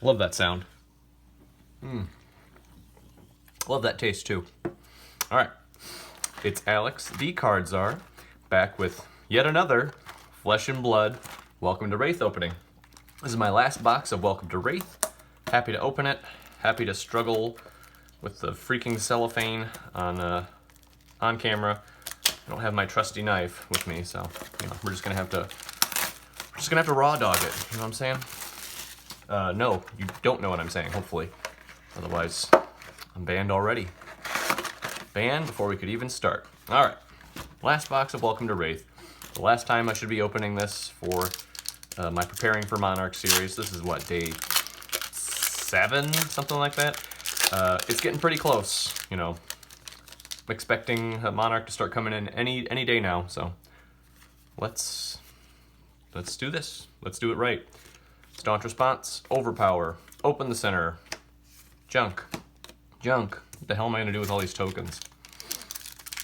Love that sound. Love that taste too. All right, it's Alex, the Card Czar, back with yet another Flesh and Blood Welcome to Rathe opening. This is my last box of Welcome to Rathe. Happy to open it. Happy to struggle with the freaking cellophane on camera. I don't have my trusty knife with me, so we're just gonna have to raw dog it. You know what I'm saying? No, you don't know what I'm saying. Hopefully, otherwise I'm banned already. Banned before we could even start. All right, last box of Welcome to Rathe. The last time I should be opening this for my Preparing for Monarch series. This is what, day 7, something like that. It's getting pretty close. I'm expecting Monarch to start coming in any day now. So let's do this. Let's do it right. Staunch response. Overpower. Open the center. Junk. What the hell am I gonna do with all these tokens?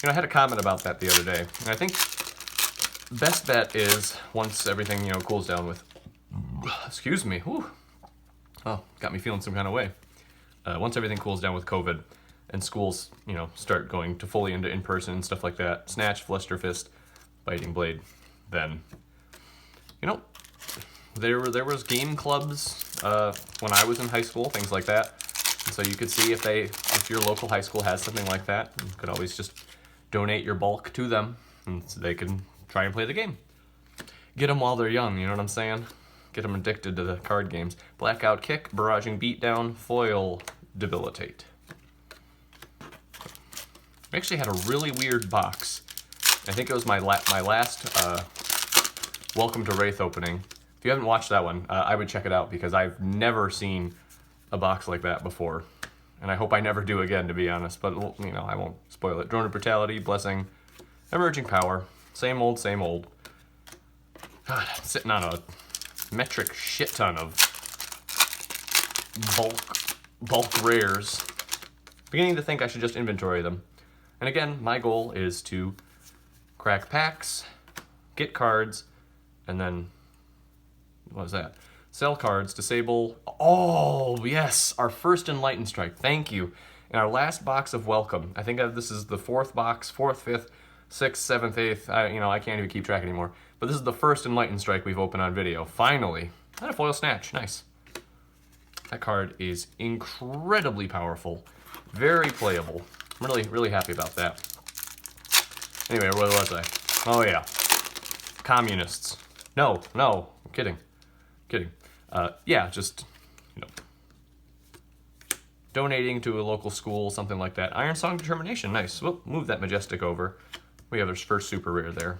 I had a comment about that the other day, and I think best bet is once everything cools down with. Excuse me. Whew. Oh, got me feeling some kind of way. Once everything cools down with COVID and schools, start going to fully into in-person and stuff like that, Snatch, Fluster Fist, Biting Blade, then, there was game clubs when I was in high school, things like that. And so you could see if your local high school has something like that, you could always just donate your bulk to them, and so they can try and play the game. Get them while they're young, you know what I'm saying? Get them addicted to the card games. Blackout Kick, Barraging Beatdown, Foil, Debilitate. I actually had a really weird box. I think it was my last Welcome to Rathe opening. If you haven't watched that one, I would check it out because I've never seen a box like that before. And I hope I never do again, to be honest. But, I won't spoil it. Drone of Brutality, Blessing, Emerging Power. Same old, same old. God, I'm sitting on a metric shit ton of bulk rares. Beginning to think I should just inventory them. And again, my goal is to crack packs, get cards, and then, what was that? Sell cards, disable. Oh, yes, our first Enlightened Strike. Thank you. In our last box of Welcome, I think this is the 4th box, 4th, 5th, 6th, 7th, 8th. I can't even keep track anymore. But this is the first Enlightened Strike we've opened on video. Finally. And a foil Snatch. Nice. That card is incredibly powerful. Very playable. I'm really, really happy about that. Anyway, where was I? Oh, yeah. Communists. No, I'm kidding. Yeah, just, donating to a local school, something like that. Iron Song Determination, nice. We'll move that Majestic over. We have our first super rare there.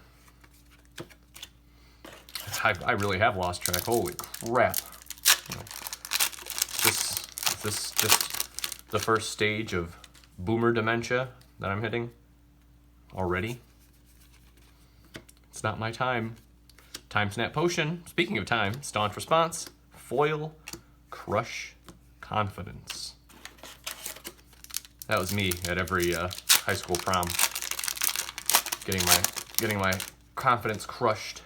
I really have lost track. Holy crap. Is this just the first stage of boomer dementia that I'm hitting already? It's not my time. Time Snap Potion. Speaking of time, Staunch Response, Foil, Crush Confidence. That was me at every high school prom. Getting my confidence crushed.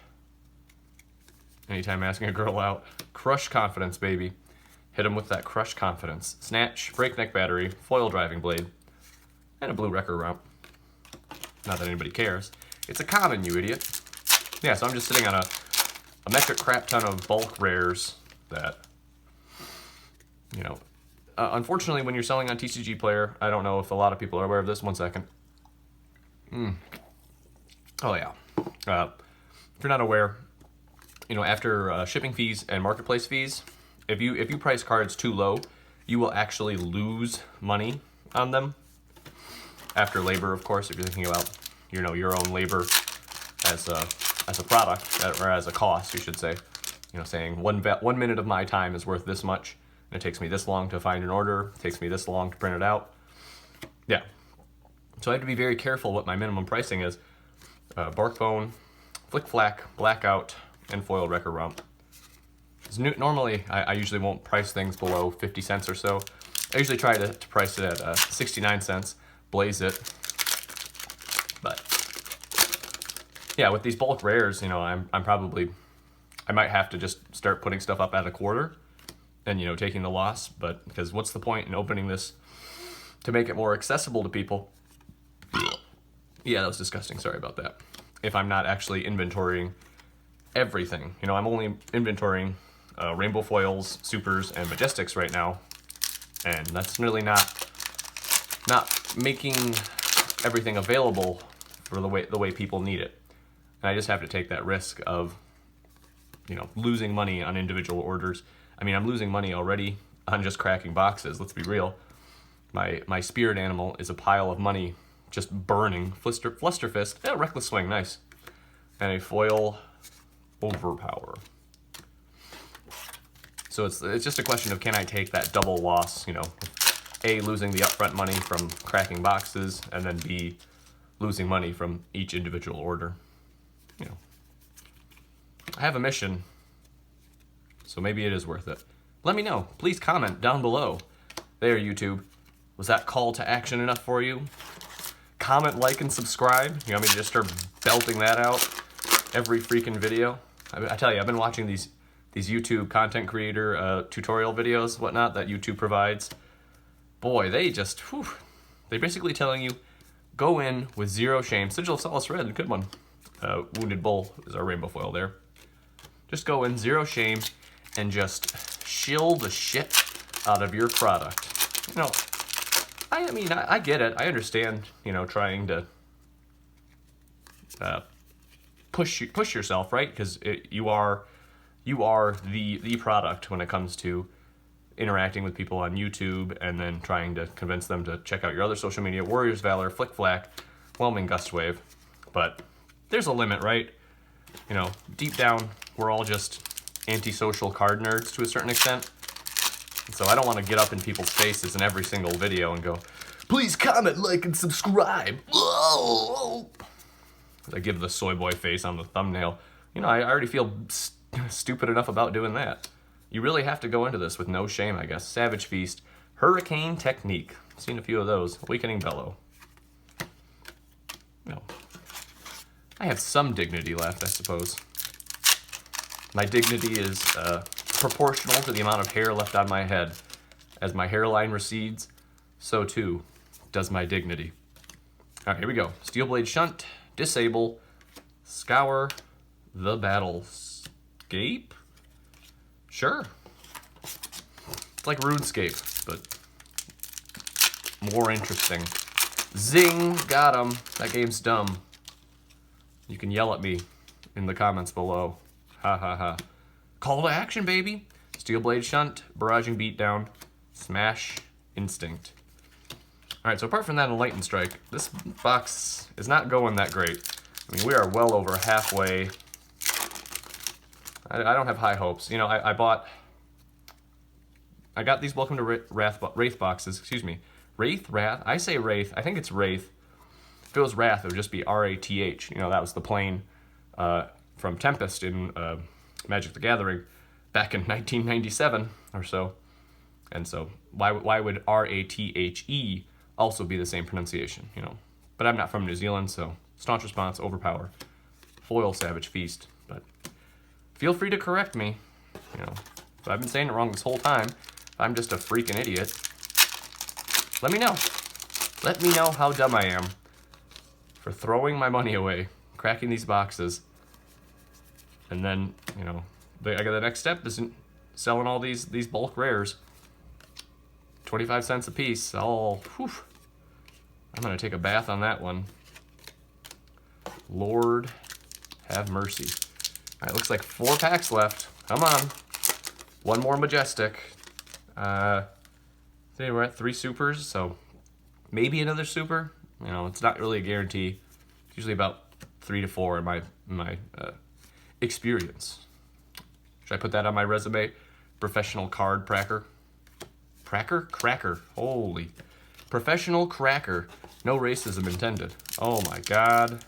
Anytime asking a girl out. Crush Confidence, baby. Hit him with that Crush Confidence. Snatch, Breakneck Battery, Foil Driving Blade, and a blue Wrecker Rump. Not that anybody cares. It's a common, you idiot. Yeah, so I'm just sitting on a metric crap ton of bulk rares that, unfortunately when you're selling on TCG Player, I don't know if a lot of people are aware of this. 1 second. Oh yeah. If you're not aware, after shipping fees and marketplace fees, if you price cards too low, you will actually lose money on them. After labor, of course, if you're thinking about, your own labor as a product, or as a cost, you should say. Saying 1 minute of my time is worth this much, and it takes me this long to find an order, it takes me this long to print it out. Yeah. So I have to be very careful what my minimum pricing is. Barkbone, Flick Flack, Blackout, and Foil Wrecker Rump. Normally, I usually won't price things below 50 cents or so. I usually try to price it at 69 cents, blaze it. But yeah, with these bulk rares, I might have to just start putting stuff up at a quarter and, you know, taking the loss. But because what's the point in opening this to make it more accessible to people? Yeah, that was disgusting. Sorry about that. If I'm not actually inventorying everything. You know, I'm only inventorying rainbow foils, supers, and majestics right now. And that's really not making everything available for the way people need it. And I just have to take that risk of, you know, losing money on individual orders. I mean, I'm losing money already on just cracking boxes, let's be real. My spirit animal is a pile of money just burning. Flusterfist, yeah, Reckless Swing, nice. And a foil Overpower. So it's just a question of, can I take that double loss, you know, A, losing the upfront money from cracking boxes, and then B, losing money from each individual order. You know, I have a mission, so maybe it is worth it. Let me know. Please comment down below. There, YouTube. Was that call to action enough for you? Comment, like, and subscribe. You want me to just start belting that out every freaking video? I tell you, I've been watching these YouTube content creator tutorial videos, whatnot, that YouTube provides. Boy, they just, whew, they're basically telling you, go in with zero shame. Sigil of Solace Red, good one. Wounded Bull is our rainbow foil there. Just go in, zero shame, and just shill the shit out of your product. You know, I mean, I get it. I understand, you know, trying to push yourself, right? Because you are the product when it comes to interacting with people on YouTube and then trying to convince them to check out your other social media, Warriors Valor, Flick Flack, Whelming Gustwave. But there's a limit, right? You know, deep down, we're all just antisocial card nerds to a certain extent. So I don't want to get up in people's faces in every single video and go, please comment, like, and subscribe. Whoa! I give the soy boy face on the thumbnail. You know, I already feel stupid enough about doing that. You really have to go into this with no shame, I guess. Savage Feast, Hurricane Technique. Seen a few of those. Awakening Bellow. No. I have some dignity left, I suppose. My dignity is proportional to the amount of hair left on my head. As my hairline recedes, so too does my dignity. All right, here we go. Steelblade Shunt, Disable, Scour the Battlescape? Sure. It's like RuneScape, but more interesting. Zing! Got him. That game's dumb. You can yell at me in the comments below. Ha ha ha. Call to action, baby! Steelblade Shunt, Barraging Beatdown, Smash Instinct. Alright, so apart from that and Lightning Strike, this box is not going that great. I mean, we are well over halfway. I don't have high hopes. You know, I got these Welcome to Rathe boxes, excuse me. Rathe? I say Rathe. I think it's Rathe. If it was Rathe, it would just be R-A-T-H. You know, that was the plane from Tempest in Magic the Gathering back in 1997 or so. And so, why would R-A-T-H-E also be the same pronunciation, you know? But I'm not from New Zealand, so Staunch Response, Overpower, Foil Savage Feast. But feel free to correct me, you know. If I've been saying it wrong this whole time, if I'm just a freaking idiot, let me know. Let me know how dumb I am for throwing my money away, cracking these boxes, and then, you know, the next step is selling all these bulk rares. 25 cents a piece. I'm gonna take a bath on that one. Lord have mercy. All right, looks like 4 packs left. Come on. One more Majestic. I think we're at 3 supers, so maybe another super. You know, it's not really a guarantee. It's usually about 3 to 4 in my experience. Should I put that on my resume? Professional card cracker. Cracker. Holy. Professional cracker. No racism intended. Oh my god.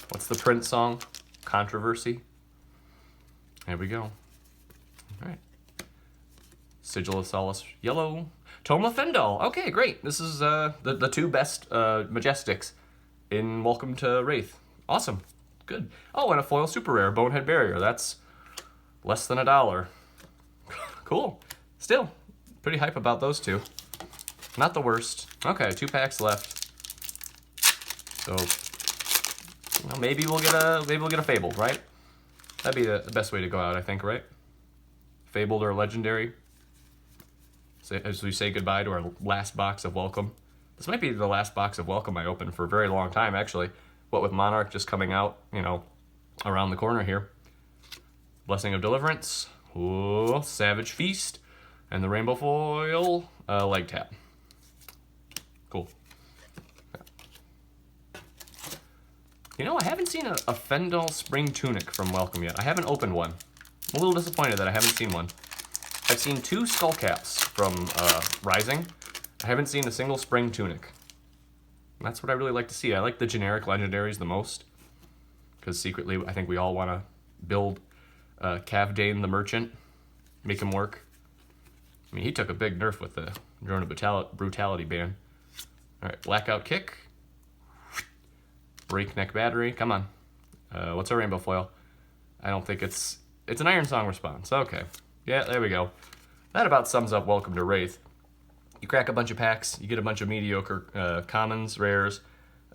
What's the Prince song? Controversy. There we go. Alright. Sigil of Solace Yellow. Tome of Fyendal. Okay, great. This is the 2 best Majestics in Welcome to Rathe. Awesome. Good. Oh, and a foil super rare, Bonehead Barrier. That's less than $1. Cool. Still, pretty hype about those two. Not the worst. Okay, 2 packs left. So, well, maybe we'll get a Fable, right? That'd be the best way to go out, I think, right? Fabled or Legendary. As we say goodbye to our last box of Welcome. This might be the last box of Welcome I opened for a very long time, actually. What with Monarch just coming out, you know, around the corner here. Blessing of Deliverance. Ooh, Savage Feast. And the Rainbow Foil leg tap. Cool. You know, I haven't seen a Fyendal Spring Tunic from Welcome yet. I haven't opened one. I'm a little disappointed that I haven't seen one. I've seen 2 Skull Caps from Rising. I haven't seen a single Spring Tunic. And that's what I really like to see. I like the generic legendaries the most. Because secretly, I think we all want to build Cavdane the Merchant. Make him work. I mean, he took a big nerf with the Drone of Brutality ban. Alright, Blackout Kick. Breakneck Battery. Come on. What's our Rainbow Foil? I don't think it's an Iron Song response. Okay. Yeah, there we go. That about sums up Welcome to Rathe. You crack a bunch of packs, you get a bunch of mediocre commons, rares.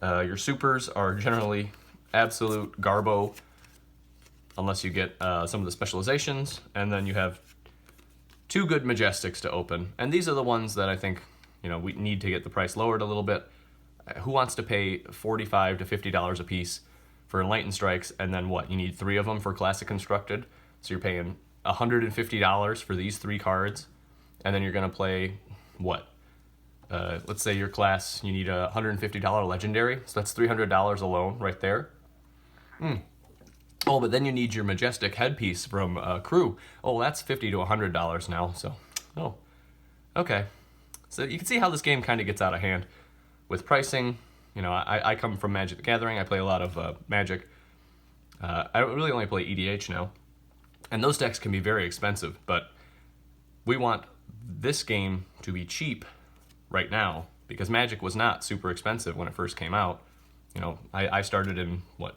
Your supers are generally absolute garbo, unless you get some of the specializations, and then you have 2 good Majestics to open. And these are the ones that I think, you know, we need to get the price lowered a little bit. Who wants to pay $45 to $50 a piece for Enlightened Strikes, and then what? You need 3 of them for Classic Constructed, so you're paying $150 for these 3 cards, and then you're going to play, what? Let's say your class, you need a $150 Legendary, so that's $300 alone right there. Oh, but then you need your Majestic headpiece from Crew. Oh, that's $50 to $100 now, so, oh, okay. So you can see how this game kind of gets out of hand. With pricing, you know, I come from Magic the Gathering, I play a lot of Magic. I really only play EDH now. And those decks can be very expensive, but we want this game to be cheap right now, because Magic was not super expensive when it first came out. You know, I started in, what,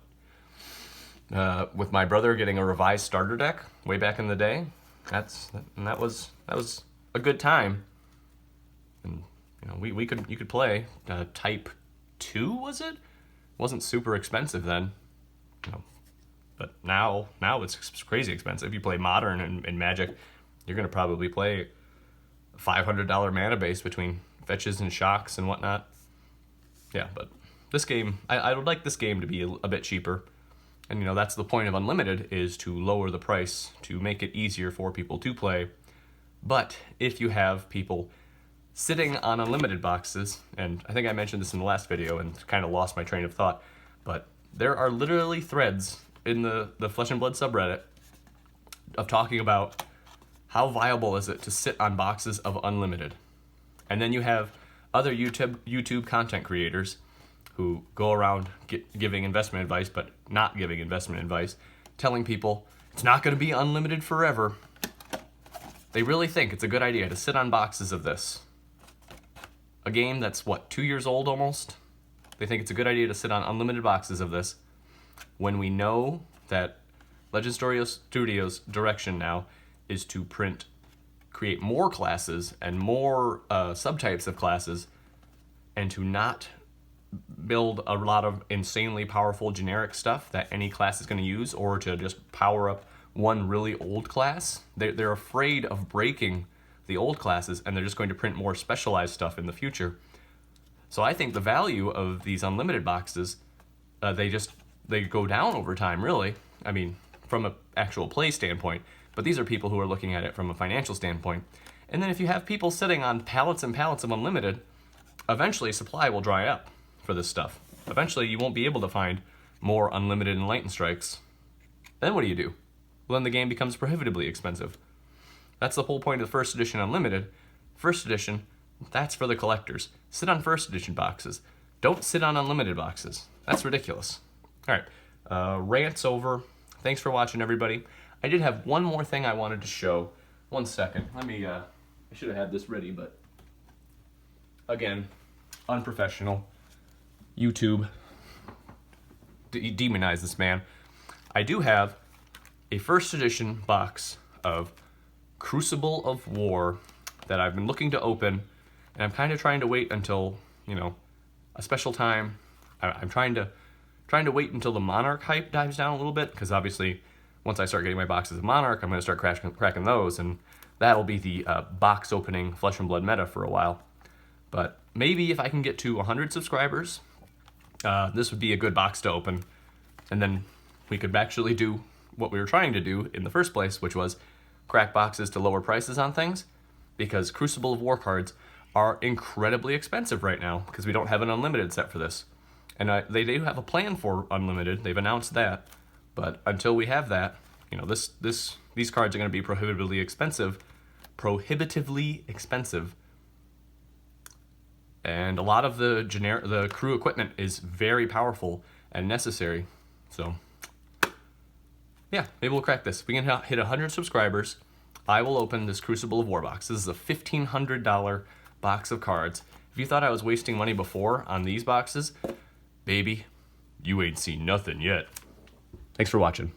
with my brother getting a revised starter deck way back in the day. That was a good time. And, you know, you could play Type 2, was it? Wasn't super expensive then. You know, but now it's crazy expensive. You play Modern and Magic, you're going to probably play a $500 mana base between fetches and shocks and whatnot. Yeah, but this game, I would like this game to be a bit cheaper. And, you know, that's the point of Unlimited, is to lower the price, to make it easier for people to play. But if you have people sitting on Unlimited boxes, and I think I mentioned this in the last video and kind of lost my train of thought, but there are literally threads in the Flesh and Blood subreddit of talking about how viable is it to sit on boxes of Unlimited. And then you have other YouTube content creators who go around giving investment advice, but not giving investment advice, telling people it's not going to be Unlimited forever. They really think it's a good idea to sit on boxes of this. A game that's, what, 2 years old almost? They think it's a good idea to sit on unlimited boxes of this when we know that Legend Studios' direction now is to create more classes and more subtypes of classes, and to not build a lot of insanely powerful generic stuff that any class is going to use, or to just power up one really old class. They're afraid of breaking the old classes, and they're just going to print more specialized stuff in the future. So I think the value of these unlimited boxes, they go down over time, really. I mean, from an actual play standpoint, but these are people who are looking at it from a financial standpoint. And then if you have people sitting on pallets and pallets of unlimited, eventually supply will dry up for this stuff. Eventually you won't be able to find more unlimited Enlightened Strikes. Then what do? Well, then the game becomes prohibitively expensive. That's the whole point of the first edition Unlimited. First edition, that's for the collectors. Sit on first edition boxes. Don't sit on unlimited boxes. That's ridiculous. All right, rant's over. Thanks for watching, everybody. I did have one more thing I wanted to show. 1 second. Let me, I should have had this ready, but again, unprofessional. YouTube. Demonize this man. I do have a first edition box of Crucible of War that I've been looking to open, and I'm kind of trying to wait until, you know, a special time. I'm trying to wait until the Monarch hype dives down a little bit, because obviously once I start getting my boxes of Monarch, I'm going to start cracking those, and that'll be the box opening Flesh and Blood meta for a while. But maybe if I can get to 100 subscribers, this would be a good box to open, and then we could actually do what we were trying to do in the first place, which was crack boxes to lower prices on things, because Crucible of War cards are incredibly expensive right now because we don't have an unlimited set for this. And they do have a plan for unlimited. They've announced that, but until we have that, you know, these cards are going to be prohibitively expensive, and a lot of the crew equipment is very powerful and necessary. So yeah, maybe we'll crack this. If we can hit 100 subscribers, I will open this Crucible of War box. This is a $1,500 box of cards. If you thought I was wasting money before on these boxes, baby, you ain't seen nothing yet. Thanks for watching.